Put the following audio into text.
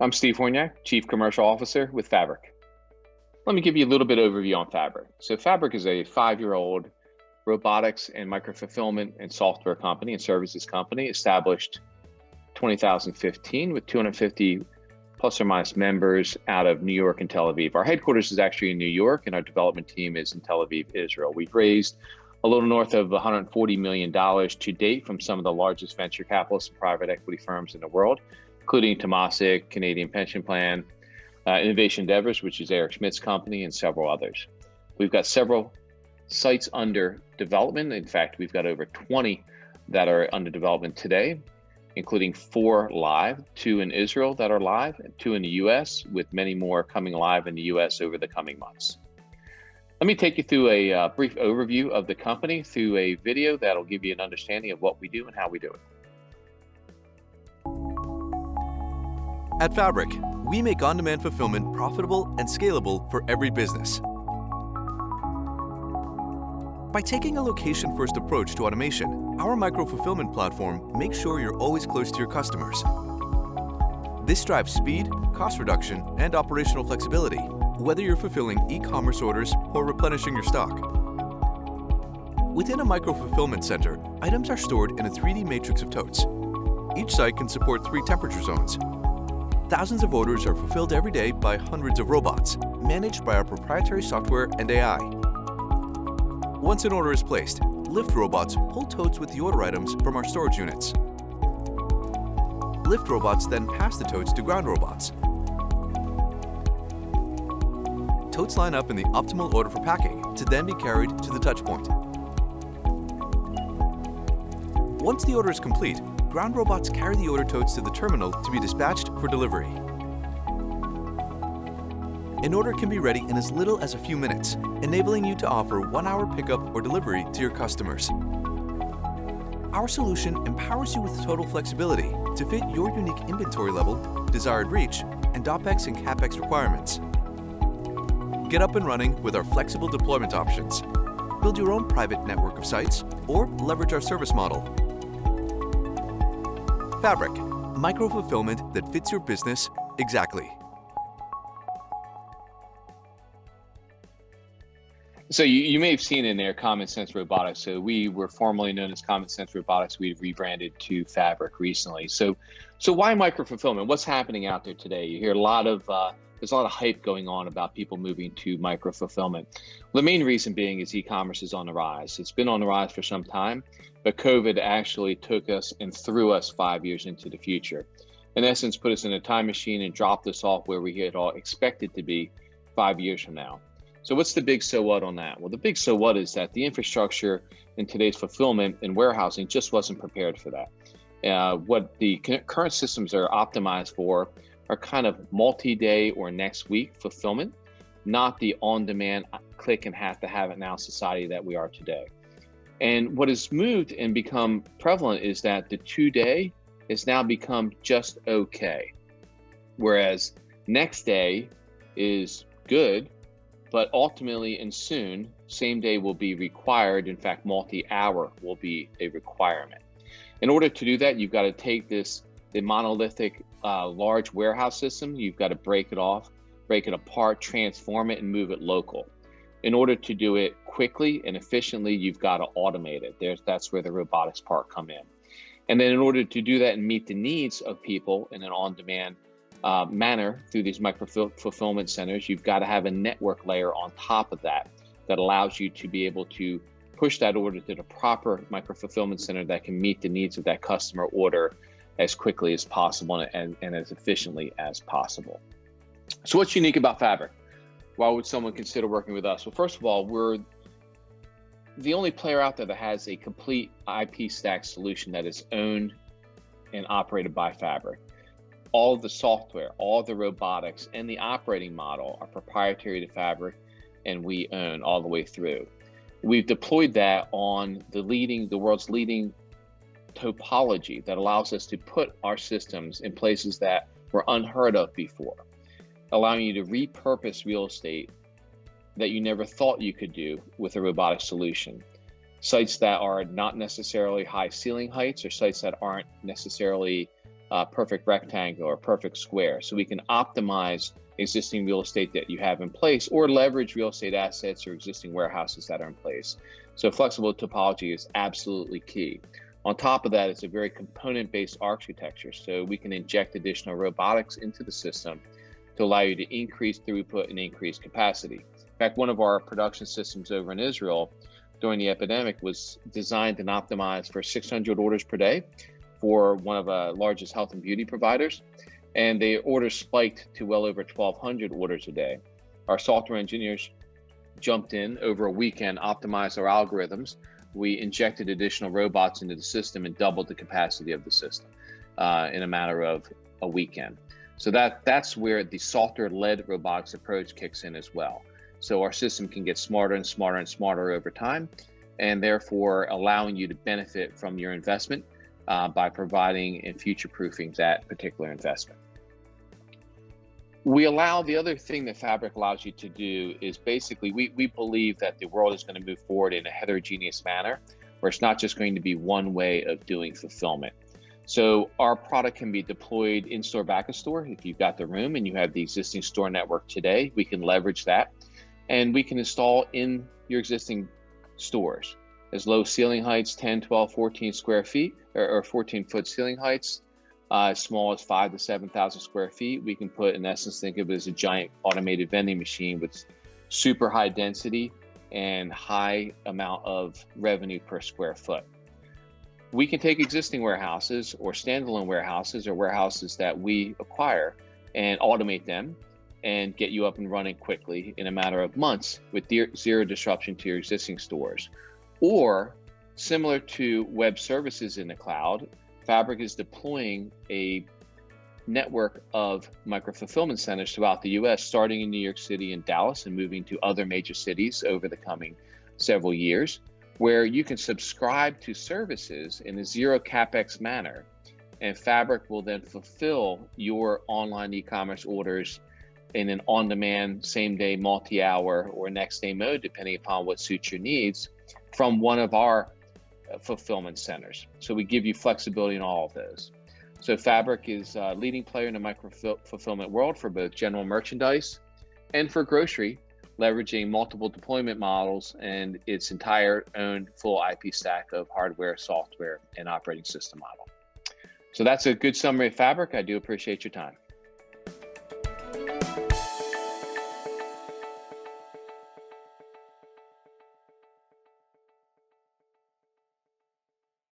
I'm Steve Horniak, Chief Commercial Officer with Fabric. Let me give you a little bit of overview on Fabric. So Fabric is a 5-year-old robotics and microfulfillment and software company and services company established 2015 with 250 plus or minus members out of New York and Tel Aviv. Our headquarters is actually in New York and our development team is in Tel Aviv, Israel. We've raised a little north of $140 million to date from some of the largest venture capitalists and private equity firms in the world, including Temasek, Canadian Pension Plan, Innovation Endeavors, which is Eric Schmidt's company, and several others. We've got several sites under development. In fact, we've got over 20 that are under development today, including 4 live, 2 in Israel that are live, and 2 in the US, with many more coming live in the US over the coming months. Let me take you through a brief overview of the company through a video that'll give you an understanding of what we do and how we do it. At Fabric, we make on-demand fulfillment profitable and scalable for every business. By taking a location-first approach to automation, our micro-fulfillment platform makes sure you're always close to your customers. This drives speed, cost reduction, and operational flexibility, whether you're fulfilling e-commerce orders or replenishing your stock. Within a micro-fulfillment center, items are stored in a 3D matrix of totes. Each site can support 3 temperature zones. Thousands of orders are fulfilled every day by hundreds of robots, managed by our proprietary software and AI. Once an order is placed, lift robots pull totes with the order items from our storage units. Lift robots then pass the totes to ground robots. Totes line up in the optimal order for packing to then be carried to the touch point. Once the order is complete, ground robots carry the order totes to the terminal to be dispatched for delivery. An order can be ready in as little as a few minutes, enabling you to offer 1-hour pickup or delivery to your customers. Our solution empowers you with total flexibility to fit your unique inventory level, desired reach, and OpEx and CapEx requirements. Get up and running with our flexible deployment options. Build your own private network of sites or leverage our service model. Fabric, micro-fulfillment that fits your business exactly. So you may have seen in there Common Sense Robotics. So we were formerly known as Common Sense Robotics. We've rebranded to Fabric recently. So why micro-fulfillment? What's happening out there today? You hear there's a lot of hype going on about people moving to micro-fulfillment. Well, the main reason being is e-commerce is on the rise. It's been on the rise for some time, but COVID actually took us and threw us 5 years into the future. In essence, put us in a time machine and dropped us off where we had all expected to be 5 years from now. So what's the big so what on that? Well, the big so what is that the infrastructure in today's fulfillment and warehousing just wasn't prepared for that. What the current systems are optimized for are kind of multi-day or next week fulfillment, not the on-demand click and have to have it now society that we are today. And what has moved and become prevalent is that the 2-day has now become just okay. Whereas next day is good, but ultimately and soon, same day will be required. In fact, multi-hour will be a requirement. In order to do that, you've got to take the monolithic large warehouse system, you've got to break it apart, transform it, and move it local. In order to do it quickly and efficiently, you've got to automate it. That's where the robotics part come in. And then in order to do that and meet the needs of people in an on-demand manner through these micro-fulfillment centers, you've got to have a network layer on top of that allows you to be able to push that order to the proper micro-fulfillment center that can meet the needs of that customer order as quickly as possible and as efficiently as possible. So what's unique about Fabric? Why would someone consider working with us? Well, first of all, we're the only player out there that has a complete IP stack solution that is owned and operated by Fabric. All of the software, all of the robotics, and the operating model are proprietary to Fabric, and we own all the way through. We've deployed that on the world's leading topology that allows us to put our systems in places that were unheard of before, allowing you to repurpose real estate that you never thought you could do with a robotic solution. Sites that are not necessarily high ceiling heights or sites that aren't necessarily perfect rectangle or perfect square. So we can optimize existing real estate that you have in place or leverage real estate assets or existing warehouses that are in place. So flexible topology is absolutely key. On top of that, it's a very component-based architecture. So we can inject additional robotics into the system to allow you to increase throughput and increase capacity. In fact, one of our production systems over in Israel during the epidemic was designed and optimized for 600 orders per day for one of the largest health and beauty providers. And the orders spiked to well over 1,200 orders a day. Our software engineers jumped in over a weekend, optimized our algorithms. We injected additional robots into the system and doubled the capacity of the system in a matter of a weekend. So that's where the software-led robotics approach kicks in as well. So our system can get smarter and smarter and smarter over time, and therefore allowing you to benefit from your investment by providing and future-proofing that particular investment. The other thing that Fabric allows you to do is basically, we believe that the world is going to move forward in a heterogeneous manner, where it's not just going to be one way of doing fulfillment. So our product can be deployed in-store, back-of-store. If you've got the room and you have the existing store network today, we can leverage that. And we can install in your existing stores as low ceiling heights, 10, 12, 14 square feet or 14-foot ceiling heights, as small as 5,000 to 7,000 square feet. We can put, in essence, think of it as a giant automated vending machine with super high density and high amount of revenue per square foot. We can take existing warehouses or standalone warehouses or warehouses that we acquire and automate them and get you up and running quickly in a matter of months with zero disruption to your existing stores. Or similar to web services in the cloud, Fabric is deploying a network of micro-fulfillment centers throughout the US, starting in New York City and Dallas and moving to other major cities over the coming several years, where you can subscribe to services in a zero CapEx manner. And Fabric will then fulfill your online e-commerce orders in an on-demand, same-day, multi-hour, or next-day mode, depending upon what suits your needs, from one of our fulfillment centers. So we give you flexibility in all of those. So Fabric is a leading player in the micro-fulfillment world for both general merchandise and for grocery, leveraging multiple deployment models and its entire own full IP stack of hardware, software, and operating system model. So that's a good summary of Fabric. I do appreciate your time.